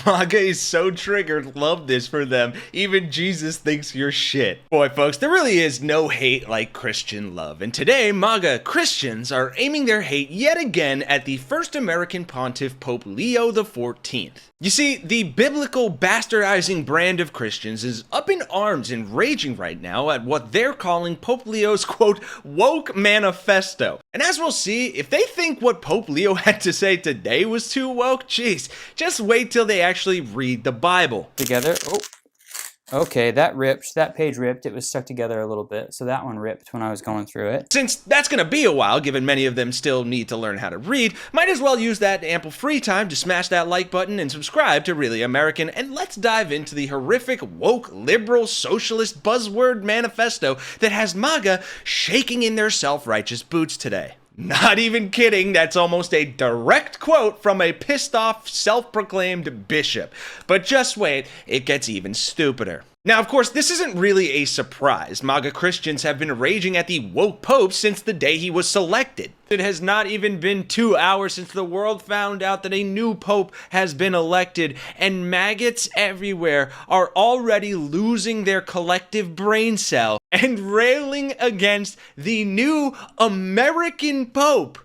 MAGA is so triggered, love this for them. Even Jesus thinks you're shit. Boy, folks, there really is no hate like Christian love. And today, MAGA Christians are aiming their hate yet again at the first American pontiff, Pope Leo XIV. You see, the biblical bastardizing brand of Christians is up in arms and raging right now at what they're calling Pope Leo's, quote, woke manifesto. And as we'll see, if they think what Pope Leo had to say today was too woke, geez, just wait till they actually read the Bible. Together. Oh, okay, that ripped. That page ripped. It was stuck together a little bit, so that one ripped when I was going through it. Since that's going to be a while, given many of them still need to learn how to read, might as well use that ample free time to smash that like button and subscribe to Really American, and let's dive into the horrific, woke, liberal, socialist buzzword manifesto that has MAGA shaking in their self-righteous boots today. Not even kidding, that's almost a direct quote from a pissed off, self-proclaimed bishop. But just wait, it gets even stupider. Now, of course, this isn't really a surprise. MAGA Christians have been raging at the woke pope since the day he was selected. It has not even been 2 hours since the world found out that a new pope has been elected, and maggots everywhere are already losing their collective brain cell and railing against the new American pope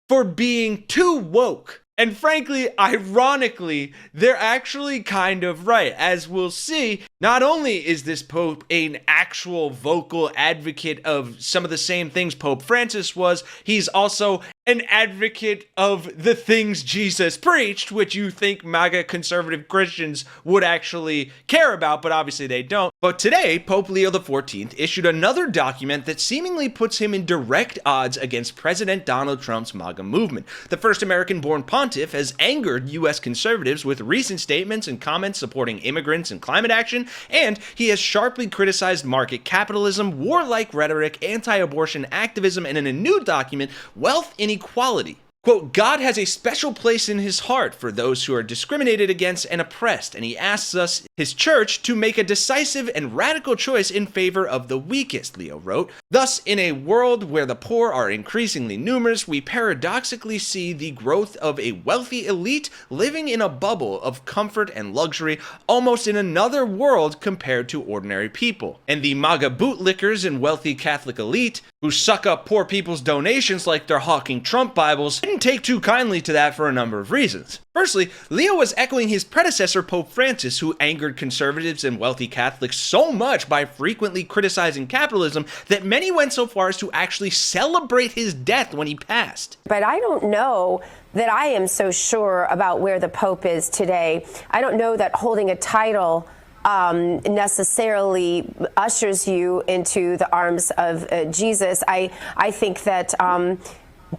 for being too woke. And frankly, ironically, they're actually kind of right. As we'll see, not only is this Pope an actual vocal advocate of some of the same things Pope Francis was, he's also an advocate of the things Jesus preached, which you think MAGA conservative Christians would actually care about, but obviously they don't. But today, Pope Leo XIV issued another document that seemingly puts him in direct odds against President Donald Trump's MAGA movement. The first American-born pontiff has angered U.S. conservatives with recent statements and comments supporting immigrants and climate action, and he has sharply criticized market capitalism, warlike rhetoric, anti-abortion activism, and in a new document, wealth inequality. Quote, God has a special place in his heart for those who are discriminated against and oppressed, and he asks us, his church, to make a decisive and radical choice in favor of the weakest, Leo wrote. Thus, in a world where the poor are increasingly numerous, we paradoxically see the growth of a wealthy elite living in a bubble of comfort and luxury, almost in another world compared to ordinary people. And the MAGA bootlickers and wealthy Catholic elite, who suck up poor people's donations like they're hawking Trump Bibles, didn't take too kindly to that for a number of reasons. Firstly, Leo was echoing his predecessor Pope Francis, who angered conservatives and wealthy Catholics so much by frequently criticizing capitalism that many went so far as to actually celebrate his death when he passed. But I don't know that I am so sure about where the Pope is today. I don't know that holding a title necessarily ushers you into the arms of Jesus. I think that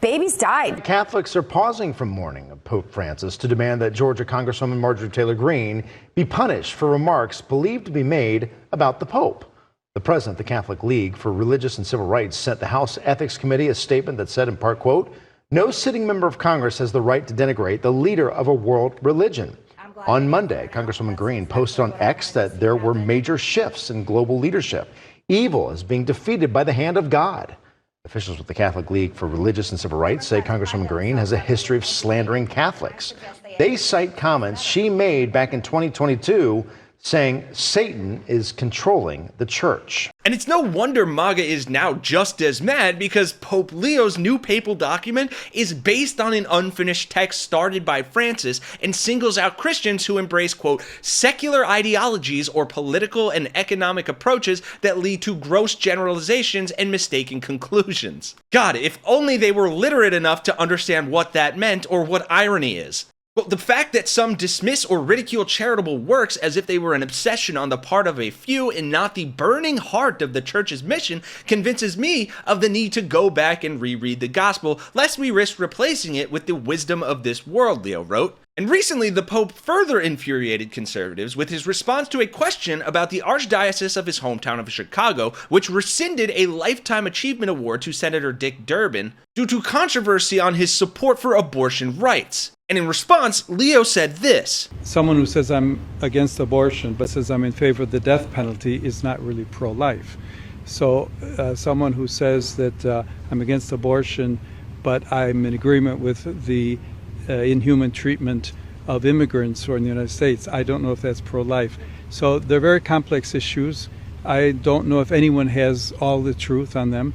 babies died. Catholics are pausing from mourning of Pope Francis to demand that Georgia Congresswoman Marjorie Taylor Greene be punished for remarks believed to be made about the Pope. The president of the Catholic League for Religious and Civil Rights sent the House Ethics Committee a statement that said, in part, quote, no sitting member of Congress has the right to denigrate the leader of a world religion. On Monday, Congresswoman Greene posted on X that there were major shifts in global leadership. Evil is being defeated by the hand of God. Officials with the Catholic League for Religious and Civil Rights say Congresswoman Greene has a history of slandering Catholics. They cite comments she made back in 2022 saying Satan is controlling the church. And it's no wonder MAGA is now just as mad, because Pope Leo's new papal document is based on an unfinished text started by Francis and singles out Christians who embrace, quote, secular ideologies or political and economic approaches that lead to gross generalizations and mistaken conclusions. God, if only they were literate enough to understand what that meant or what irony is. Well, the fact that some dismiss or ridicule charitable works as if they were an obsession on the part of a few and not the burning heart of the church's mission convinces me of the need to go back and reread the gospel, lest we risk replacing it with the wisdom of this world, Leo wrote. And recently, the Pope further infuriated conservatives with his response to a question about the archdiocese of his hometown of Chicago, which rescinded a Lifetime Achievement Award to Senator Dick Durbin due to controversy on his support for abortion rights. And in response, Leo said this. Someone who says I'm against abortion but says I'm in favor of the death penalty is not really pro-life. So someone who says that I'm against abortion but I'm in agreement with the inhuman treatment of immigrants who are in the United States. I don't know if that's pro-life. So they're very complex issues. I don't know if anyone has all the truth on them,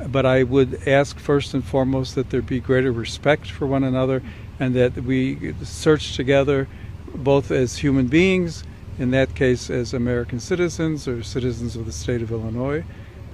but I would ask first and foremost that there be greater respect for one another and that we search together both as human beings, in that case as American citizens or citizens of the state of Illinois,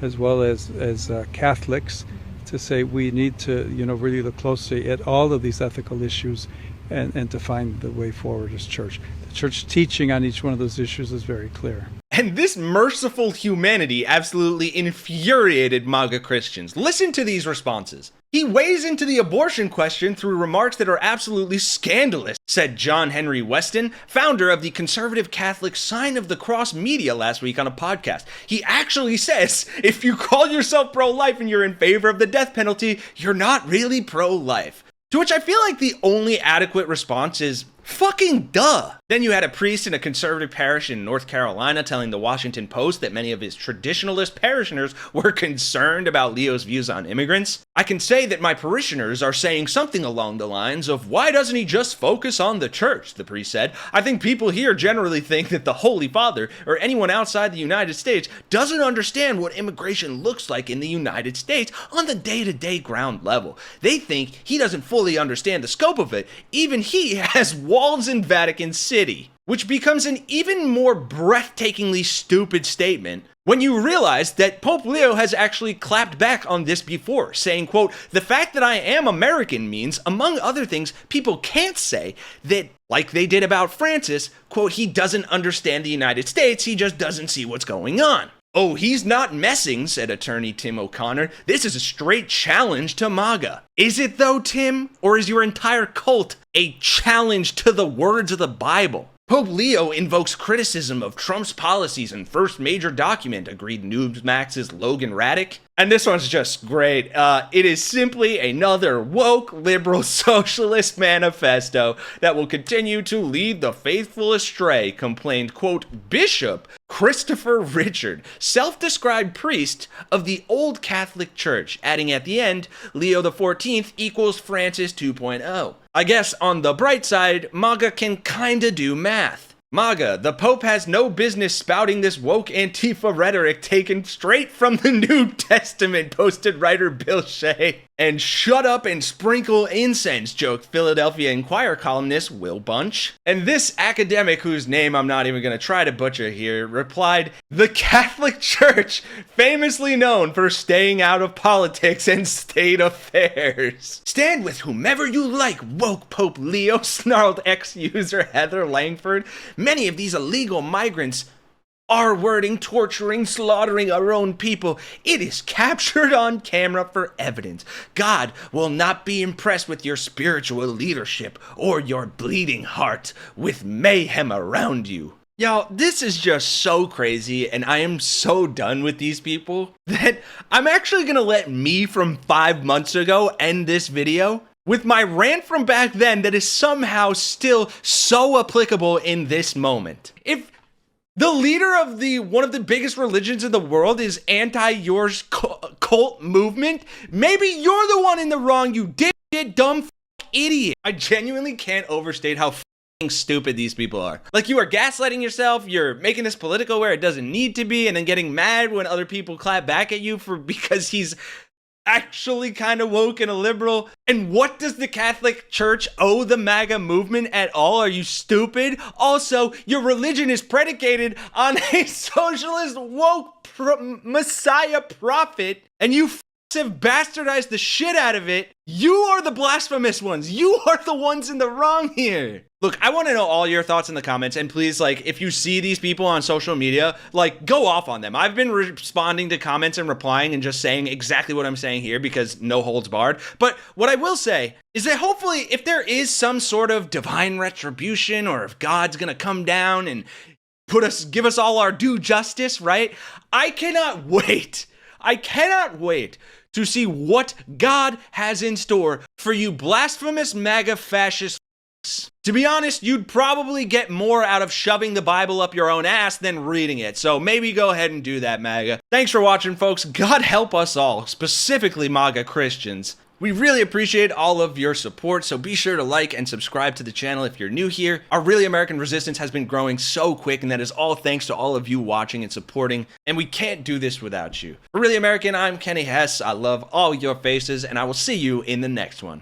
as well as Catholics, to say we need to really look closely at all of these ethical issues and to find the way forward as church. The church teaching on each one of those issues is very clear. And this merciful humanity absolutely infuriated MAGA Christians. Listen to these responses. He weighs into the abortion question through remarks that are absolutely scandalous, said John Henry Weston, founder of the conservative Catholic Sign of the Cross Media, last week on a podcast. He actually says, if you call yourself pro-life and you're in favor of the death penalty, you're not really pro-life. To which I feel like the only adequate response is, fucking duh. Then you had a priest in a conservative parish in North Carolina telling the Washington Post that many of his traditionalist parishioners were concerned about Leo's views on immigrants. I can say that my parishioners are saying something along the lines of, why doesn't he just focus on the church, the priest said. I think people here generally think that the Holy Father, or anyone outside the United States, doesn't understand what immigration looks like in the United States on the day-to-day ground level. They think he doesn't fully understand the scope of it. Even he has walls in Vatican City. Which becomes an even more breathtakingly stupid statement when you realize that Pope Leo has actually clapped back on this before, saying, quote, the fact that I am American means, among other things, people can't say that, like they did about Francis, quote, he doesn't understand the United States, he just doesn't see what's going on. Oh, he's not messing, said attorney Tim O'Connor. This is a straight challenge to MAGA. Is it though, Tim? Or is your entire cult a challenge to the words of the Bible? Pope Leo invokes criticism of Trump's policies in first major document, agreed Newsmax's Logan Raddick. And this one's just great. It is simply another woke, liberal, socialist manifesto that will continue to lead the faithful astray, complained, quote, Bishop Christopher Richard, self-described priest of the Old Catholic Church, adding at the end, Leo XIV equals Francis 2.0. I guess on the bright side, MAGA can kinda do math. MAGA, the Pope has no business spouting this woke Antifa rhetoric taken straight from the New Testament, posted writer Bill Shea. And shut up and sprinkle incense, joked Philadelphia Inquirer columnist Will Bunch. And this academic, whose name I'm not even going to try to butcher here, replied, the Catholic Church, famously known for staying out of politics and state affairs. Stand with whomever you like, woke Pope Leo, snarled ex-user Heather Langford. Many of these illegal migrants R-wording, torturing, slaughtering our own people. It is captured on camera for evidence. God will not be impressed with your spiritual leadership or your bleeding heart with mayhem around you. Y'all, this is just so crazy, and I am so done with these people that I'm actually gonna let me from 5 months ago end this video with my rant from back then that is somehow still so applicable in this moment. If the leader of one of the biggest religions in the world is anti-yours cult movement, maybe you're the one in the wrong, you dipshit, dumb idiot. I genuinely can't overstate how stupid these people are. Like, you are gaslighting yourself, you're making this political where it doesn't need to be, and then getting mad when other people clap back at you because he's actually kind of woke and a liberal. And what does the Catholic Church owe the MAGA movement at all? Are you stupid? Also, your religion is predicated on a socialist woke messiah prophet, and you have bastardized the shit out of it. You are the blasphemous ones. You are the ones in the wrong here. Look, I want to know all your thoughts in the comments, and please, like, if you see these people on social media, like, go off on them. I've been responding to comments and replying and just saying exactly what I'm saying here because no holds barred. But what I will say is that hopefully, if there is some sort of divine retribution, or if God's gonna come down and give us all our due justice, right? I cannot wait to see what God has in store for you blasphemous MAGA fascist. To be honest, you'd probably get more out of shoving the Bible up your own ass than reading it. So maybe go ahead and do that, MAGA. Thanks for watching, folks. God help us all, specifically MAGA Christians. We really appreciate all of your support, so be sure to like and subscribe to the channel if you're new here. Our Really American Resistance has been growing so quick, and that is all thanks to all of you watching and supporting, and we can't do this without you. For Really American, I'm Kenny Hesse. I love all your faces, and I will see you in the next one.